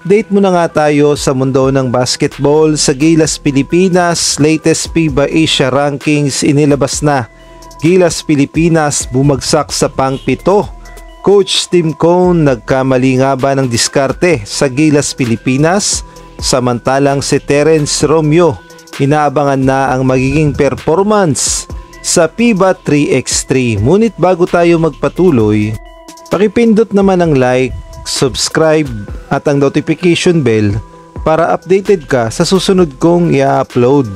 Update muna nga tayo sa mundo ng basketball. Sa Gilas Pilipinas, latest FIBA Asia Rankings inilabas na. Gilas Pilipinas bumagsak sa pang-7. Coach Tim Cone nagkamali nga ba ng diskarte sa Gilas Pilipinas? Samantalang si Terence Romeo inaabangan na ang magiging performance sa FIBA 3x3. Ngunit bago tayo magpatuloy, pakipindot naman ang like, subscribe at ang notification bell para updated ka sa susunod kong i-upload.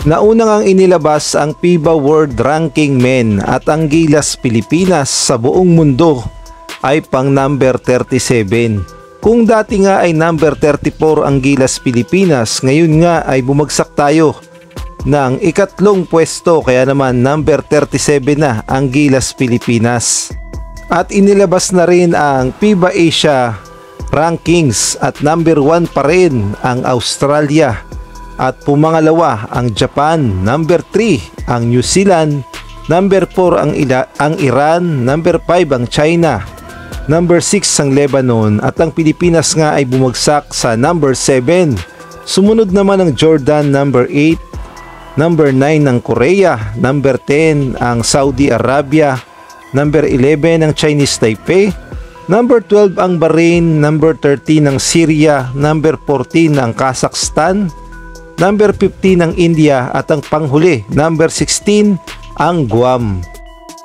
Naunang ang inilabas ang FIBA World Ranking Men at ang Gilas Pilipinas sa buong mundo ay pang number 37. Kung dati nga ay number 34 ang Gilas Pilipinas, ngayon nga ay bumagsak tayo ng ikatlong pwesto, kaya naman number 37 na ang Gilas Pilipinas. At inilabas na rin ang FIBA Asia Rankings at number 1 pa rin ang Australia at pumangalawa ang Japan, number 3 ang New Zealand, number 4 ang Iran, number 5 ang China, number 6 ang Lebanon at ang Pilipinas nga ay bumagsak sa number 7. Sumunod naman ang Jordan, number 8, number 9 ang Korea, number 10 ang Saudi Arabia, number 11 ang Chinese Taipei, number 12 ang Bahrain, number 13 ang Syria, number 14 ang Kazakhstan, number 15 ang India at ang panghuli, number 16 ang Guam.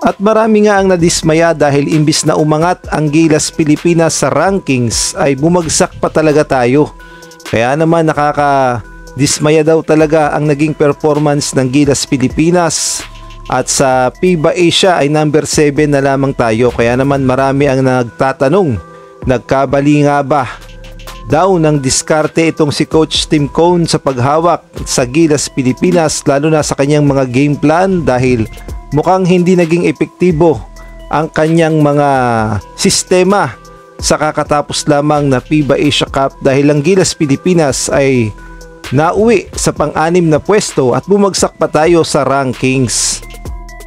At marami nga ang nadismaya dahil imbis na umangat ang Gilas Pilipinas sa rankings ay bumagsak pa talaga tayo. Kaya naman nakakadismaya daw talaga ang naging performance ng Gilas Pilipinas. At sa FIBA Asia ay number 7 na lamang tayo. Kaya naman marami ang nagtatanong, nagkabali nga ba daw ng diskarte itong si Coach Tim Cone sa paghawak sa Gilas Pilipinas, lalo na sa kanyang mga game plan, dahil mukhang hindi naging epektibo ang kanyang mga sistema sa kakatapos lamang na FIBA Asia Cup, dahil ang Gilas Pilipinas ay nauwi sa pang-6 na pwesto at bumagsak pa tayo sa rankings.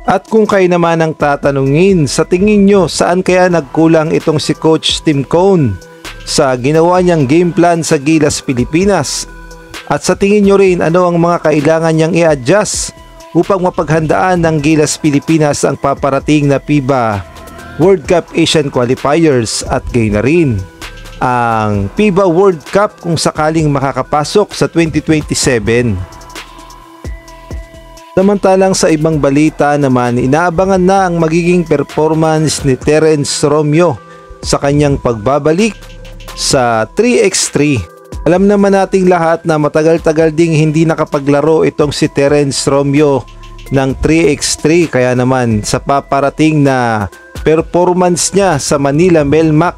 At kung kayo naman ang tatanungin, sa tingin nyo saan kaya nagkulang itong si Coach Tim Cone sa ginawa niyang game plan sa Gilas Pilipinas? At sa tingin nyo rin, ano ang mga kailangan niyang i-adjust upang mapaghandaan ng Gilas Pilipinas ang paparating na FIBA World Cup Asian Qualifiers at gayon na rin ang FIBA World Cup kung sakaling makakapasok sa 2027. Samantalang sa ibang balita naman, inaabangan na ang magiging performance ni Terence Romeo sa kanyang pagbabalik sa 3x3. Alam naman nating lahat na matagal-tagal ding hindi nakapaglaro itong si Terence Romeo ng 3x3, kaya naman sa paparating na performance niya sa Manila Melmac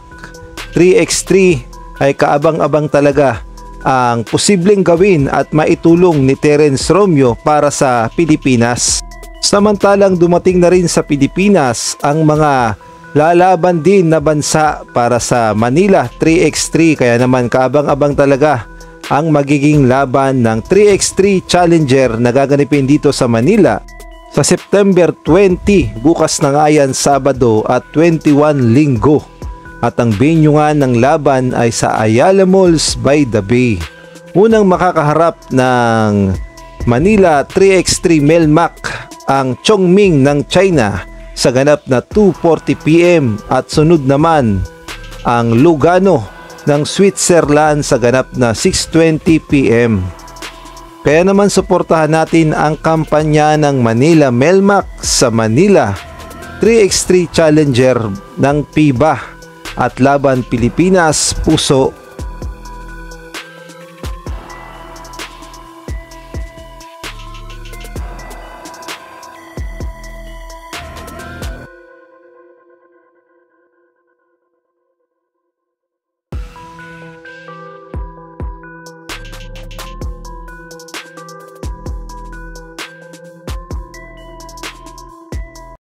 3x3 ay kaabang-abang talaga ang posibleng gawin at maitulong ni Terence Romeo para sa Pilipinas. Samantalang dumating na rin sa Pilipinas ang mga lalaban din na bansa para sa Manila 3x3, kaya naman kaabang-abang talaga ang magiging laban ng 3x3 Challenger na gaganapin dito sa Manila sa September 20, bukas na nga yan, Sabado, at 21 Linggo. At ang venue nga ng laban ay sa Ayala Malls by the Bay. Unang makakaharap ng Manila 3x3 Melmac ang Chongming ng China sa ganap na 2:40 PM at sunod naman ang Lugano ng Switzerland sa ganap na 6:20 PM. Kaya naman suportahan natin ang kampanya ng Manila Melmac sa Manila 3x3 Challenger ng FIBA at laban Pilipinas, puso